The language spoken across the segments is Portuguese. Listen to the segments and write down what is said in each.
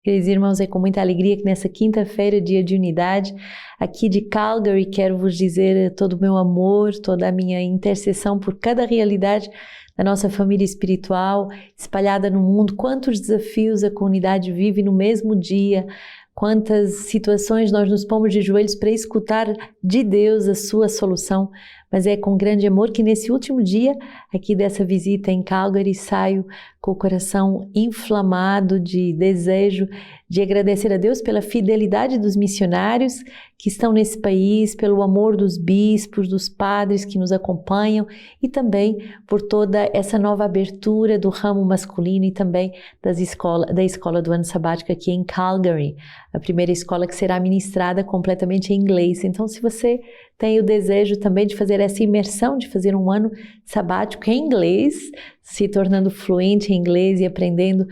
Queridos irmãos, é com muita alegria que nessa quinta-feira, dia de unidade, aqui de Calgary, quero vos dizer todo o meu amor, toda a minha intercessão por cada realidade da nossa família espiritual espalhada no mundo. Quantos desafios a comunidade vive no mesmo dia, quantas situações nós nos pomos de joelhos para escutar de Deus a sua solução. Mas é com grande amor que nesse último dia aqui dessa visita em Calgary saio com o coração inflamado de desejo de agradecer a Deus pela fidelidade dos missionários que estão nesse país, pelo amor dos bispos, dos padres que nos acompanham e também por toda essa nova abertura do ramo masculino e também da escola do ano sabático aqui em Calgary, a primeira escola que será ministrada completamente em inglês. Então, se você tem o desejo também de fazer essa imersão, de fazer um ano sabático em inglês, se tornando fluente em inglês e aprendendo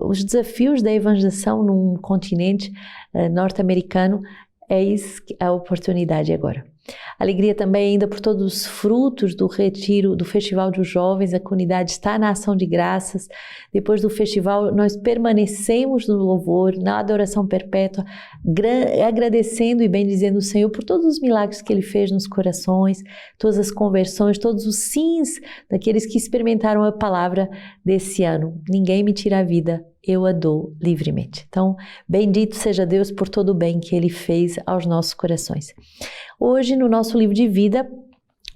os desafios da evangelização num continente norte-americano, é isso a oportunidade agora. Alegria também ainda por todos os frutos do retiro, do Festival dos Jovens. A comunidade está na ação de graças. Depois do festival, nós permanecemos no louvor, na adoração perpétua, agradecendo e bendizendo o Senhor por todos os milagres que Ele fez nos corações, todas as conversões, todos os sims daqueles que experimentaram a palavra desse ano. Ninguém me tira a vida, eu a dou livremente. Então, bendito seja Deus por todo o bem que Ele fez aos nossos corações. Hoje, no nosso livro de vida,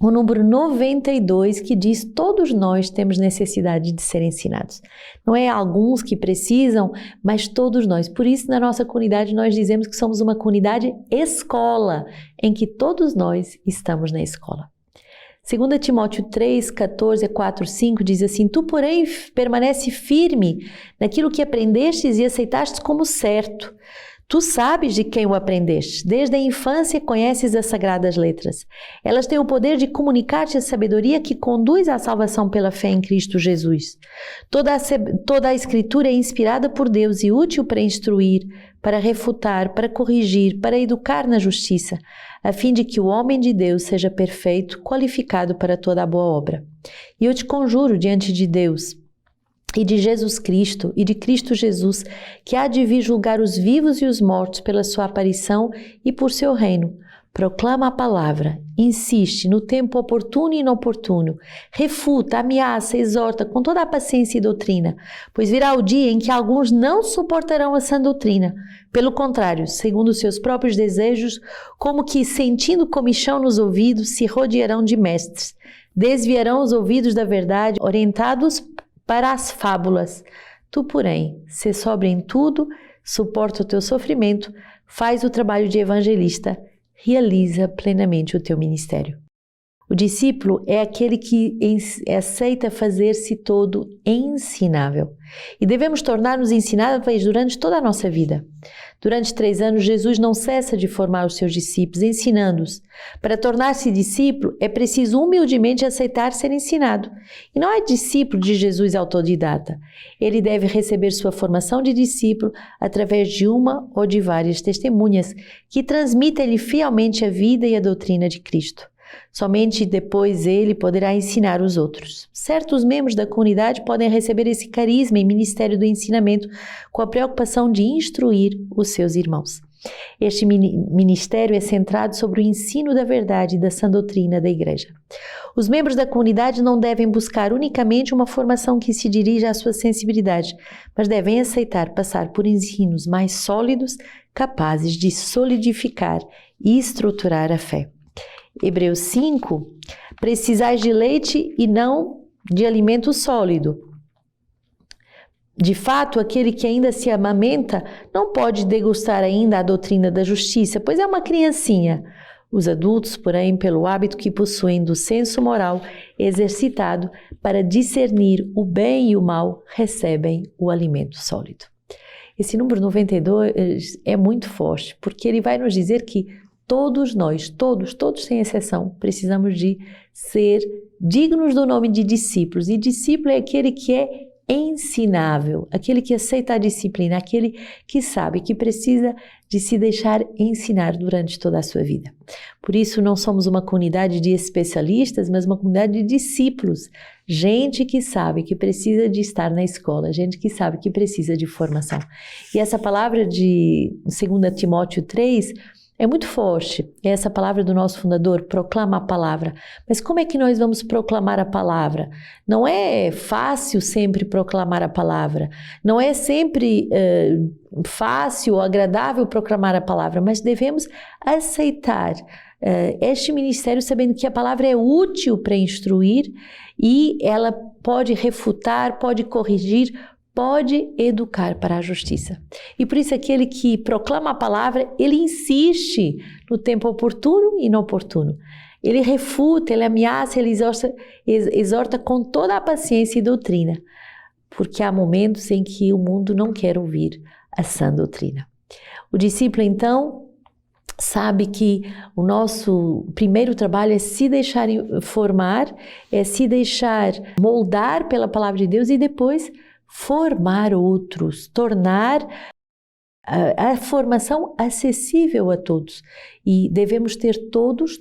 o número 92, que diz: todos nós temos necessidade de ser ensinados. Não é alguns que precisam, mas todos nós. Por isso, na nossa comunidade, nós dizemos que somos uma comunidade escola, em que todos nós estamos na escola. 2 Timóteo 3, 14 a 4, 5 diz assim: tu, porém, permanece firme naquilo que aprendestes e aceitastes como certo. Tu sabes de quem o aprendeste. Desde a infância conheces as sagradas letras. Elas têm o poder de comunicar-te a sabedoria que conduz à salvação pela fé em Cristo Jesus. Toda a Escritura é inspirada por Deus e útil para instruir, para refutar, para corrigir, para educar na justiça, a fim de que o homem de Deus seja perfeito, qualificado para toda a boa obra. E eu te conjuro diante de Deus e de Jesus Cristo e de Cristo Jesus, que há de vir julgar os vivos e os mortos pela sua aparição e por seu reino. Proclama a palavra, insiste no tempo oportuno e inoportuno, refuta, ameaça, exorta com toda a paciência e doutrina, pois virá o dia em que alguns não suportarão a sã doutrina. Pelo contrário, segundo os seus próprios desejos, como que sentindo comichão nos ouvidos, se rodearão de mestres, desviarão os ouvidos da verdade, orientados para as fábulas. Tu, porém, sê sóbrio em tudo, suporta o teu sofrimento, faz o trabalho de evangelista, realiza plenamente o teu ministério. O discípulo é aquele que aceita fazer-se todo ensinável. E devemos tornar-nos ensináveis durante toda a nossa vida. Durante 3 anos, Jesus não cessa de formar os seus discípulos, ensinando-os. Para tornar-se discípulo, é preciso humildemente aceitar ser ensinado. E não é discípulo de Jesus autodidata. Ele deve receber sua formação de discípulo através de uma ou de várias testemunhas que transmitem-lhe fielmente a vida e a doutrina de Cristo. Somente depois ele poderá ensinar os outros. Certos membros da comunidade podem receber esse carisma e ministério do ensinamento com a preocupação de instruir os seus irmãos. Este ministério é centrado sobre o ensino da verdade e da sã doutrina da igreja. Os membros da comunidade não devem buscar unicamente uma formação que se dirija à sua sensibilidade, mas devem aceitar passar por ensinos mais sólidos, capazes de solidificar e estruturar a fé. Hebreus 5, precisais de leite e não de alimento sólido. De fato, aquele que ainda se amamenta não pode degustar ainda a doutrina da justiça, pois é uma criancinha. Os adultos, porém, pelo hábito que possuem do senso moral exercitado para discernir o bem e o mal, recebem o alimento sólido. Esse número 92 é muito forte, porque ele vai nos dizer que todos nós, todos sem exceção, precisamos de ser dignos do nome de discípulos. E discípulo é aquele que é ensinável, aquele que aceita a disciplina, aquele que sabe que precisa de se deixar ensinar durante toda a sua vida. Por isso não somos uma comunidade de especialistas, mas uma comunidade de discípulos, gente que sabe que precisa de estar na escola, gente que sabe que precisa de formação. E essa palavra de 2 Timóteo 3 é muito forte, é essa palavra do nosso fundador, proclama a palavra. Mas como é que nós vamos proclamar a palavra? Não é fácil sempre proclamar a palavra, não é sempre fácil ou agradável proclamar a palavra, mas devemos aceitar este ministério sabendo que a palavra é útil para instruir e ela pode refutar, pode corrigir, pode educar para a justiça. E por isso aquele que proclama a palavra, ele insiste no tempo oportuno e inoportuno. Ele refuta, ele ameaça, ele exorta com toda a paciência e doutrina, porque há momentos em que o mundo não quer ouvir a sã doutrina. O discípulo, então, sabe que o nosso primeiro trabalho é se deixar formar, é se deixar moldar pela palavra de Deus e depois formar outros, tornar a formação acessível a todos. E devemos ter todos,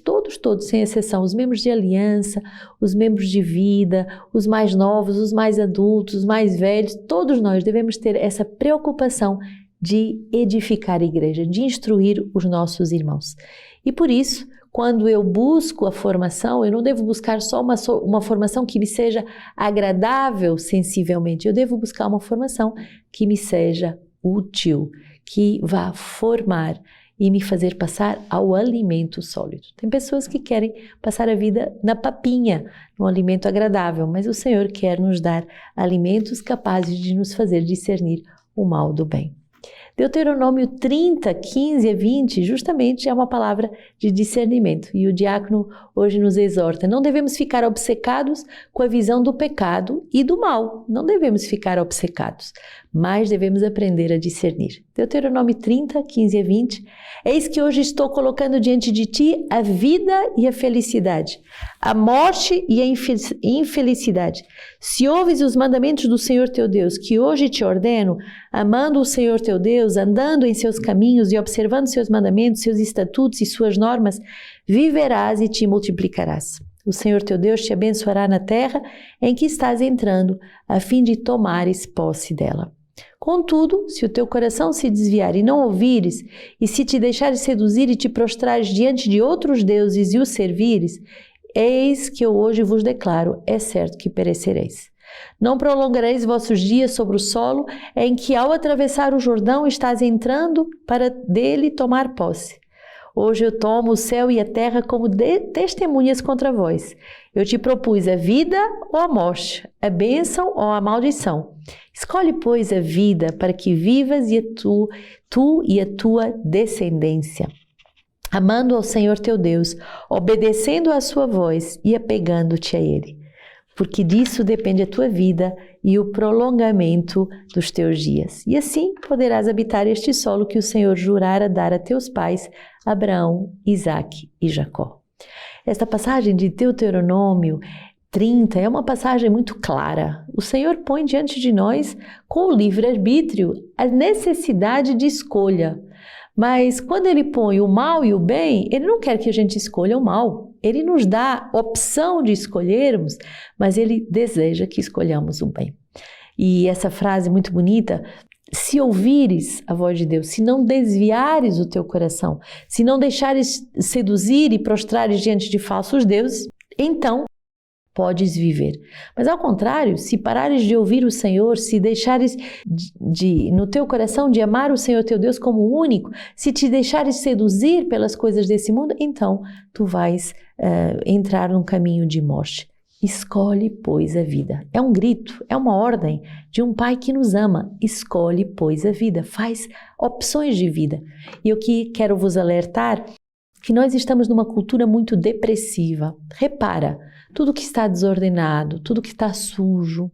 sem exceção, os membros de aliança, os membros de vida, os mais novos, os mais adultos, os mais velhos, todos nós devemos ter essa preocupação de edificar a igreja, de instruir os nossos irmãos. E por isso, quando eu busco a formação, eu não devo buscar só uma formação que me seja agradável sensivelmente, eu devo buscar uma formação que me seja útil, que vá formar e me fazer passar ao alimento sólido. Tem pessoas que querem passar a vida na papinha, num alimento agradável, mas o Senhor quer nos dar alimentos capazes de nos fazer discernir o mal do bem. Deuteronômio 30, 15 a 20, justamente é uma palavra de discernimento. E o diácono hoje nos exorta, não devemos ficar obcecados com a visão do pecado e do mal. Não devemos ficar obcecados, mas devemos aprender a discernir. Deuteronômio 30, 15 a 20, eis que hoje estou colocando diante de ti a vida e a felicidade, a morte e a infelicidade. Se ouves os mandamentos do Senhor teu Deus, que hoje te ordeno, amando o Senhor teu Deus, andando em seus caminhos e observando seus mandamentos, seus estatutos e suas normas, viverás e te multiplicarás. O Senhor teu Deus te abençoará na terra em que estás entrando, a fim de tomares posse dela. Contudo, se o teu coração se desviar e não ouvires, e se te deixares seduzir e te prostrares diante de outros deuses e os servires, eis que eu hoje vos declaro, é certo que perecereis. Não prolongareis vossos dias sobre o solo em que ao atravessar o Jordão estás entrando para dele tomar posse. Hoje eu tomo o céu e a terra como testemunhas contra vós. Eu te propus a vida ou a morte, a bênção ou a maldição. Escolhe, pois, a vida para que vivas e tu e a tua descendência, amando ao Senhor teu Deus, obedecendo à sua voz e apegando-te a Ele. Porque disso depende a tua vida e o prolongamento dos teus dias. E assim poderás habitar este solo que o Senhor jurara dar a teus pais, Abraão, Isaque e Jacó. Esta passagem de Deuteronômio 30 é uma passagem muito clara. O Senhor põe diante de nós, com o livre-arbítrio, a necessidade de escolha. Mas quando Ele põe o mal e o bem, Ele não quer que a gente escolha o mal. Ele nos dá opção de escolhermos, mas Ele deseja que escolhamos o bem. E essa frase muito bonita, se ouvires a voz de Deus, se não desviares o teu coração, se não deixares seduzir e prostrares diante de falsos deuses, então podes viver. Mas ao contrário, se parares de ouvir o Senhor, se deixares no teu coração de amar o Senhor teu Deus como único, se te deixares seduzir pelas coisas desse mundo, então tu vais entrar num caminho de morte. Escolhe, pois, a vida. É um grito, é uma ordem de um Pai que nos ama. Escolhe, pois, a vida. Faz opções de vida. E eu que quero vos alertar que nós estamos numa cultura muito depressiva. Repara, tudo que está desordenado, tudo que está sujo,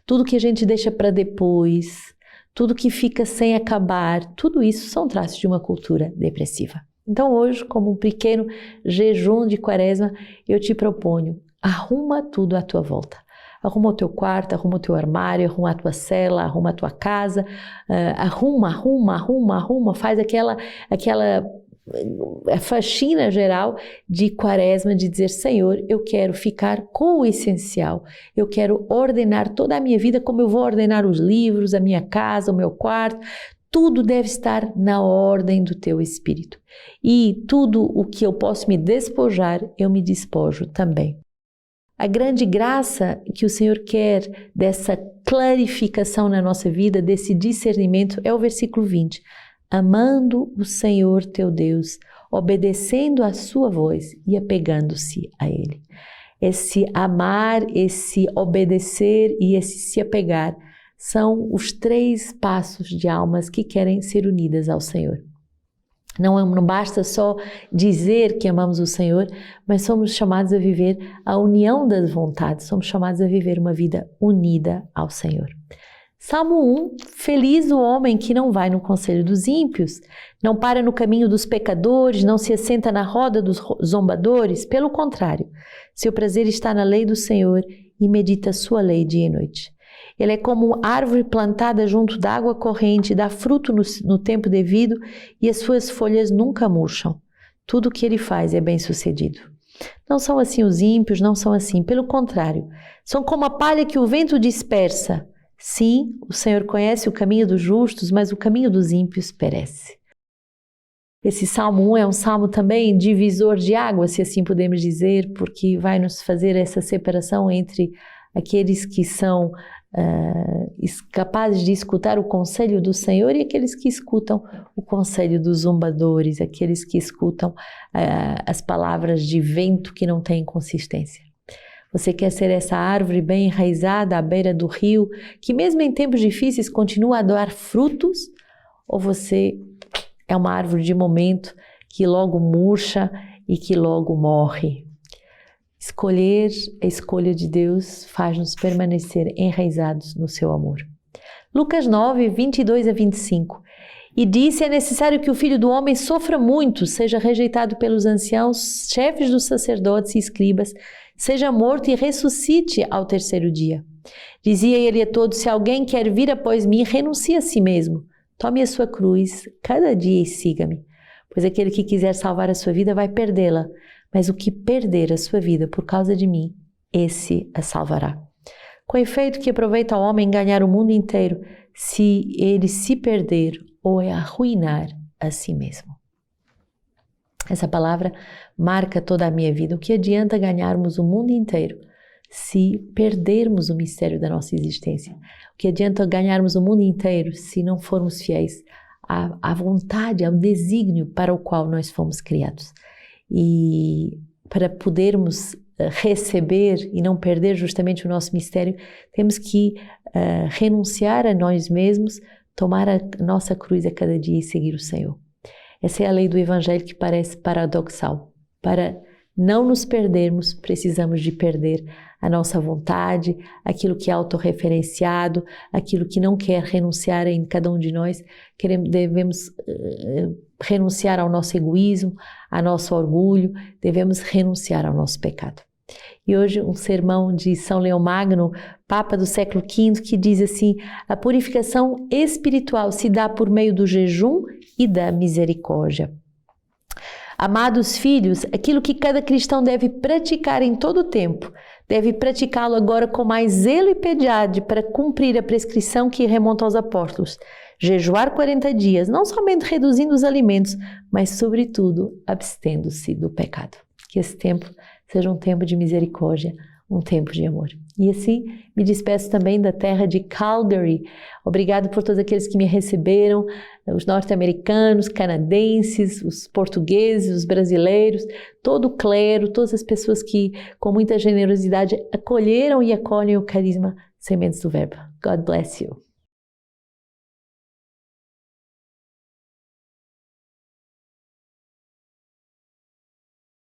tudo que a gente deixa para depois, tudo que fica sem acabar, tudo isso são traços de uma cultura depressiva. Então hoje, como um pequeno jejum de quaresma, eu te proponho, arruma tudo à tua volta. Arruma o teu quarto, arruma o teu armário, arruma a tua cela, arruma a tua casa, arruma, faz aquela faxina geral de Quaresma, de dizer: Senhor, eu quero ficar com o essencial, eu quero ordenar toda a minha vida como eu vou ordenar os livros, a minha casa, o meu quarto. Tudo deve estar na ordem do teu Espírito. E tudo o que eu posso me despojar, eu me despojo também. A grande graça que o Senhor quer dessa clarificação na nossa vida, desse discernimento, é o versículo 20. Amando o Senhor teu Deus, obedecendo à sua voz e apegando-se a Ele. Esse amar, esse obedecer e esse se apegar são os 3 passos de almas que querem ser unidas ao Senhor. Não basta só dizer que amamos o Senhor, mas somos chamados a viver a união das vontades, somos chamados a viver uma vida unida ao Senhor. Salmo 1, feliz o homem que não vai no conselho dos ímpios, não para no caminho dos pecadores, não se assenta na roda dos zombadores, pelo contrário, seu prazer está na lei do Senhor e medita sua lei dia e noite. Ele é como árvore plantada junto da água corrente, dá fruto no tempo devido e as suas folhas nunca murcham. Tudo o que ele faz é bem sucedido. Não são assim os ímpios, não são assim, pelo contrário, são como a palha que o vento dispersa. Sim, o Senhor conhece o caminho dos justos, mas o caminho dos ímpios perece. Esse Salmo 1 é um salmo também divisor de água, se assim podemos dizer, porque vai nos fazer essa separação entre aqueles que são capazes de escutar o conselho do Senhor e aqueles que escutam o conselho dos zombadores, aqueles que escutam as palavras de vento que não têm consistência. Você quer ser essa árvore bem enraizada à beira do rio, que mesmo em tempos difíceis continua a dar frutos? Ou você é uma árvore de momento que logo murcha e que logo morre? Escolher a escolha de Deus faz-nos permanecer enraizados no seu amor. Lucas 9, 22 a 25. E disse: é necessário que o Filho do Homem sofra muito, seja rejeitado pelos anciãos, chefes dos sacerdotes e escribas, seja morto e ressuscite ao 3º dia. Dizia ele a todos: se alguém quer vir após mim, renuncie a si mesmo. Tome a sua cruz cada dia e siga-me. Pois aquele que quiser salvar a sua vida vai perdê-la, mas o que perder a sua vida por causa de mim, esse a salvará. Com efeito, que aproveita ao homem ganhar o mundo inteiro, se ele se perder ou é arruinar a si mesmo. Essa palavra marca toda a minha vida. O que adianta ganharmos o mundo inteiro se perdermos o mistério da nossa existência? O que adianta ganharmos o mundo inteiro se não formos fiéis à vontade, ao desígnio para o qual nós fomos criados? E para podermos receber e não perder justamente o nosso mistério, temos que renunciar a nós mesmos, tomar a nossa cruz a cada dia e seguir o Senhor. Essa é a lei do Evangelho que parece paradoxal. Para não nos perdermos, precisamos de perder a nossa vontade, aquilo que é autorreferenciado, aquilo que não quer renunciar em cada um de nós. Devemos renunciar ao nosso egoísmo, ao nosso orgulho, devemos renunciar ao nosso pecado. E hoje um sermão de São Leão Magno, Papa do século V, que diz assim: a purificação espiritual se dá por meio do jejum e da misericórdia. Amados filhos, aquilo que cada cristão deve praticar em todo o tempo, deve praticá-lo agora com mais zelo e piedade para cumprir a prescrição que remonta aos apóstolos. Jejuar 40 dias, não somente reduzindo os alimentos, mas sobretudo abstendo-se do pecado. Que esse tempo seja um tempo de misericórdia, um tempo de amor. E assim, me despeço também da terra de Calgary. Obrigado por todos aqueles que me receberam, os norte-americanos, canadenses, os portugueses, os brasileiros, todo o clero, todas as pessoas que com muita generosidade acolheram e acolhem o carisma Sementes do Verbo. God bless you.